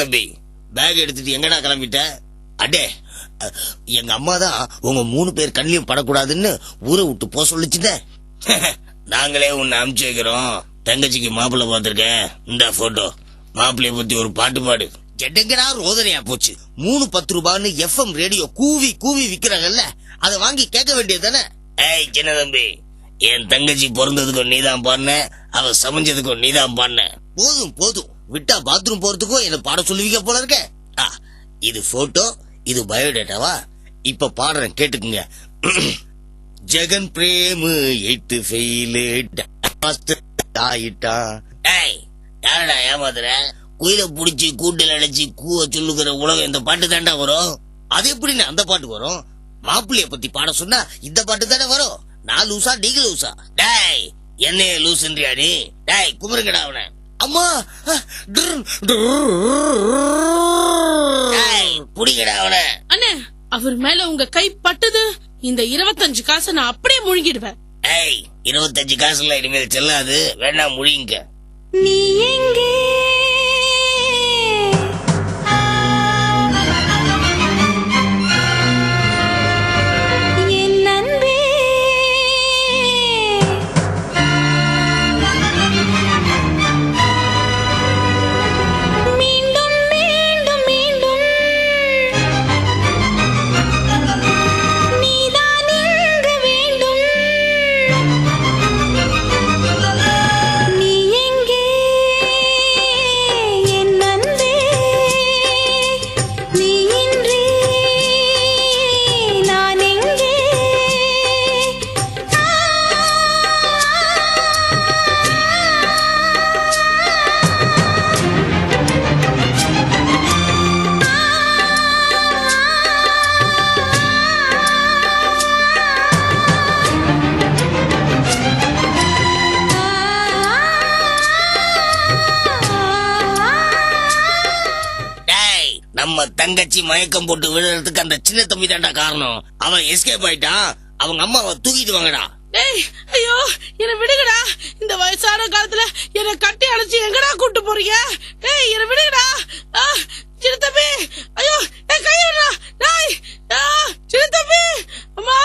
தம்பி, பேக் எடுத்துட்டு எங்கடா கிளம்பிட்ட? அடே, எங்க அம்மா தான் உங்க 3 பேர் கண்ணிலையும் படக்கூடாதுன்னு ஊரை விட்டு போ சொல்லிச்சுட்ட. நாங்களே உன்னை அனுப்பிச்சு வைக்கிறோம். தங்கச்சிக்கு மாப்பிள்ளை பார்த்திருக்கேன், இந்த போட்டோ. மாப்பிள்ளைய பத்தி ஒரு பாட்டு பாடு. ஜெட்டங்கடா ரோதனையா போச்சு. 3-10 ரூபான்னு FM ரேடியோ கூவி கூவி விக்கிறாங்கல்ல, அதை வாங்கி கேட்க வேண்டியது தானே? ஏய் சின்ன தம்பி, என் தங்கச்சி பிறந்ததுக்கும் நீதான் பாடின, அவ சமைஞ்சதுக்கும் நீதான் பாடின. போதும் போதும், விட்டா பாத்ரூம் போறதுக்கும் என்ன பாட சொல்லுவீங்க போல இருக்க. இது போட்டோ, இது பயோடேட்டாவா? இப்ப பாடுறேன் கேட்டுக்குங்க. ஜெகன் பிரேம் 8th ஃபெயில் ஆயிட்டா. ஏய் யாரடா ஏமாத்துற? குயில புடிச்சு கூட்டில் அடைச்சி கூவ சொல்லுகிற உலகம் இந்த பாட்டு தாண்டா வரும். அது எப்படின்னு அந்த பாட்டு வரும்? மாப்பிள்ளைய பத்தி பாட சொன்னா இந்த பாட்டு தானே வரும். நான் லூசா நீங்க லூசா? டேய் என்னைய லூசுன்றியா நீ? டேய் குமருங்கடா அவன. அம்மா புடிங்கடா அவன. அண்ணே, அவர் மேல உங்க கை பட்டது, இந்த 25 காசை நான் அப்படியே முழுங்கிடுவேன். ஏய் 25 காசுல இனிமேல் செல்லாது, வேணா முழிங்க. நீ எங்கே நம்ம தங்கச்சி மயக்கம் போட்டு விழுறதுக்கு அந்த சின்ன தம்பி தாண்டா காரணம். அவன் எஸ்கேப் ஆயிட்டான். அவங்க அம்மாவை தூக்கிட்டு வாங்கடா. ஏய் ஐயோ, என்ன விடுங்கடா. இந்த வயசான காலத்துல என்ன கட்டி அணைச்சு எங்கடா கூட்டு போறீங்க? ஏய் என்ன விடுங்கடா. சின்ன தம்பி, ஐயோ என் கையடா. டேய் சின்ன தம்பி, அம்மா.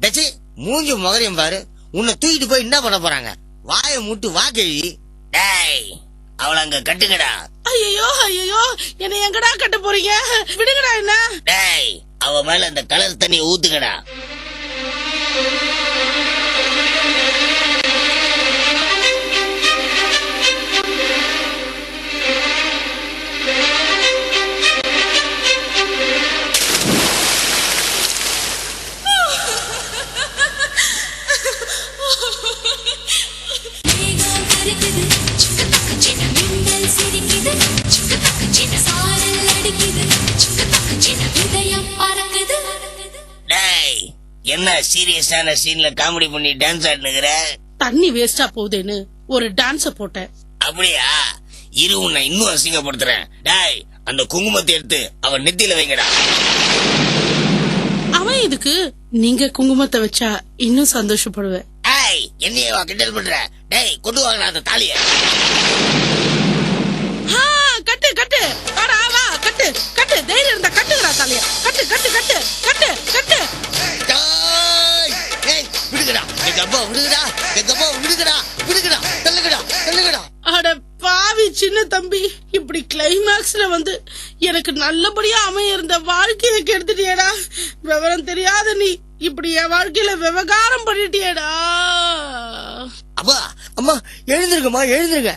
டச்சி மூஞ்சி முகரையும் பாரு. உன்னை தூக்கிட்டு போய் என்ன பண்ண போறாங்க? வாயை மூட்டு வா கேள்வி. டேய் அவளை அங்க கட்டுங்கடா. ஐயோ ஐயோ, என்ன எங்கடா கட்ட போறீங்க? விடுங்கடா என்ன. டேய் அவ மேல அந்த கலர் தண்ணி ஊத்துக்கடா. என்ன சீரியஸான சீன்ல காமெடி பண்ணி டான்ஸ் ஆடுனுங்கற? தண்ணி வேஸ்டா போகுதுன்னு ஒரு டான்ஸ போட்டேன். அப்படியா? இரு உன்னை இன்னும் அசிங்கப்படுத்துறேன். டேய் அந்த குங்குமத்தை எடுத்து அவன் நெத்தியில வைங்கடா. அவன் இதுக்கு? நீங்க குங்குமத்தை வச்சா இன்னும் சந்தோஷப்படுவேன். டேய் என்னையவா கிண்டல் பண்ற? டேய் கொண்டு வாங்கடா அந்த தாலிய. கட்டு கட்டு, வாடா வா, கட்டு கட்டு, தைரியம் இருந்தா கட்டுங்கடா தாலிய. கட்டு கட்டு கட்டு கட்டு கட்டு. விடுங்கடா எங்க அப்பா, விடுங்கடா எங்க அப்பா, விடுங்கடா விடுங்கடா, தள்ளுங்கடா தள்ளுங்கடா. அட பாவி சின்ன தம்பி, இப்படி கிளைமாக்ஸ்ல வந்து எனக்கு நல்லபடியா அமைய இருந்த வாழ்க்கையை கெடுத்துட்டியடா. விவரம் தெரியாத நீ இப்படி என் வாழ்க்கையில விவகாரம் பண்ணிட்டியடா. அப்பா அம்மா எழுந்திருக்கமா, எழுந்திருக்க.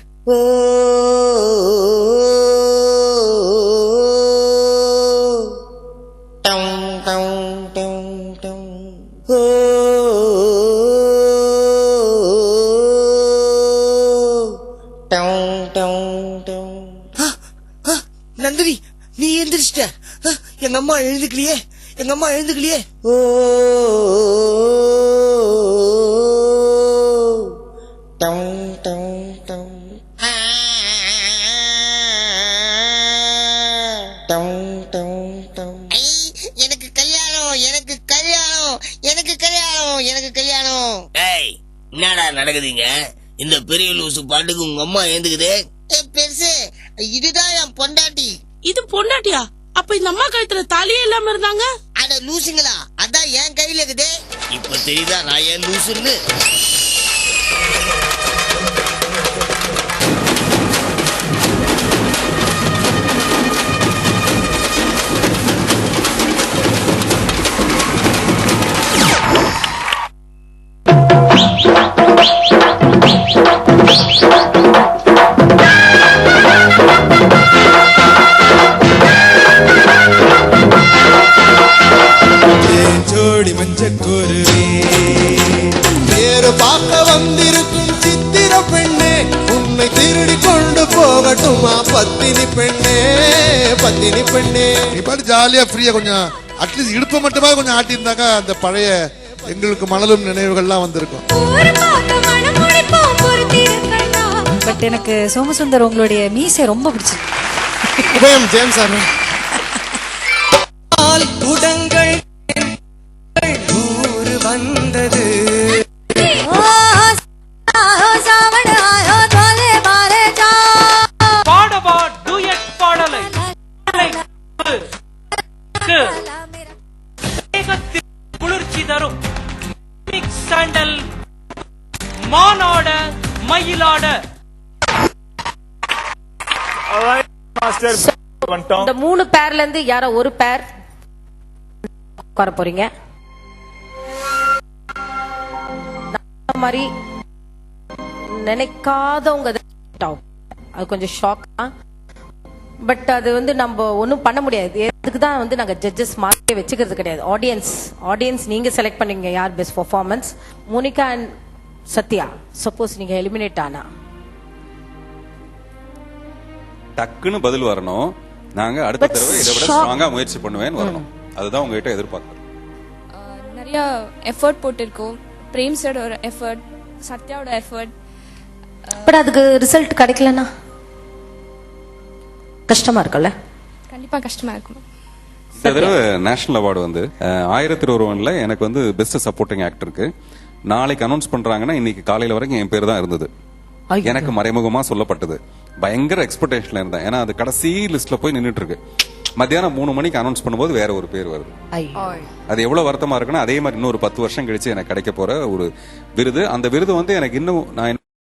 நந்தினி நீ எந்திரிச்சிட்ட. எங்க அம்மா எழுந்துக்கலையே, எங்க அம்மா எழுந்துக்கலையே. எனக்கு கல்யாணம், எனக்கு கல்யாணம், எனக்கு கல்யாணம், எனக்கு கல்யாணம். ஏய் என்னடா நடக்குதுங்க? இந்த பெரிய லூசு பாட்டுக்கு உங்க அம்மா எழுந்துக்குது. பெருசு இதுதான் என் பொண்டாட்டி. இது பொண்டாட்டியா? அப்ப இந்த அம்மா கழுத்துல தாலியே இல்லாம இருந்தாங்க? அட லூசுங்களா, அதான் என் கையில இருக்குதே. இப்ப தெரியுதா நான் ஏன் லூசுன்னு? ஜோடி மஞ்சக்குருவே நேரு பார்க்க வந்திருக்கும் சித்திர பெண்ணே, உன்னை திருடி கொண்டு போகட்டுமா பத்தினி பெண்ணே, பத்தினி பெண்ணே. நீ பாட்டு ஜாலியா ஃப்ரீயா கொஞ்சம் அட்லீஸ்ட் இடுப்ப மட்டுமா கொஞ்சம் ஆட்டி இருந்தாக்கா அந்த பழைய எங்களுக்கு மணலும் நினைவுகள்லாம் வந்திருக்கும். பட் எனக்கு சோமசுந்தர் உங்களுடைய மீசை ரொம்ப பிடிச்சிருக்கு. உபயம் ஜேம்ஸ் சார் குடங்கள் ஊரு வந்தது. பாடவா டூயட் பாடலை குளிர்ச்சி தரும் சாண்டல் மானாட மயிலாட. இந்த 3 பேர்ல இருந்து யாரோ ஒரு பேர் உட்கார போறீங்க. மாதிரி நினைக்காதவங்க அது கொஞ்சம் ஷாக் தான். பட் அது வந்து நம்ம ஒன்றும் பண்ண முடியாது. அதுக்குதான் வந்து நாங்க ஜட்ஜஸ் மார்க்கே வச்சுக்கிறது கிடையாது. ஆடியன்ஸ் நீங்க செலக்ட் பண்ணீங்க யார் best performance. Monika and Sathya suppose நீங்க எலிமினேட் ஆனா டக்குன்னு பதில் வரணும். நாங்க அடுத்த தடவை இதை விட ஸ்ட்ராங்கா முயற்சி பண்ணுவேன்னு வரணும். அதுதான் உங்ககிட்ட எதிர்பார்க்கிறோம். நிறைய எஃபர்ட் போட்டிருக்கோம். பிரேம் சாரோட ஒரு எஃபர்ட், சத்யாவோட எஃபர்ட். பட் அதுக்கு ரிசல்ட் கிடைக்கலன்னா கஷ்டமா இருக்கும்ல? கண்டிப்பா கஷ்டமா இருக்கும். இந்த தடவை நேஷனல் அவார்டு வந்து 1001 எனக்கு வந்து பெஸ்ட் சப்போர்ட்டிங் ஆக்டருக்கு நாளைக்கு அனௌன்ஸ் பண்றாங்கன்னா இன்னைக்கு காலையில வரைக்கும் என் பேர் தான் இருந்தது. எனக்கு மறைமுகமா சொல்லப்பட்டது. பயங்கர எக்ஸ்பெக்டேஷன்ல இருந்தேன். ஏன்னா அது கடைசி லிஸ்ட்ல போய் நின்னுட்டு இருக்கு. மத்தியானம் 3 மணிக்கு அனௌன்ஸ் பண்ணும்போது வேற ஒரு பேர் வருது. அது எவ்வளவு வருத்தமா இருக்குன்னா அதே மாதிரி இன்னொரு 10 வருஷம் கழிச்சு எனக்கு கிடைக்க போற ஒரு விருது. அந்த விருது வந்து எனக்கு இன்னும் நான்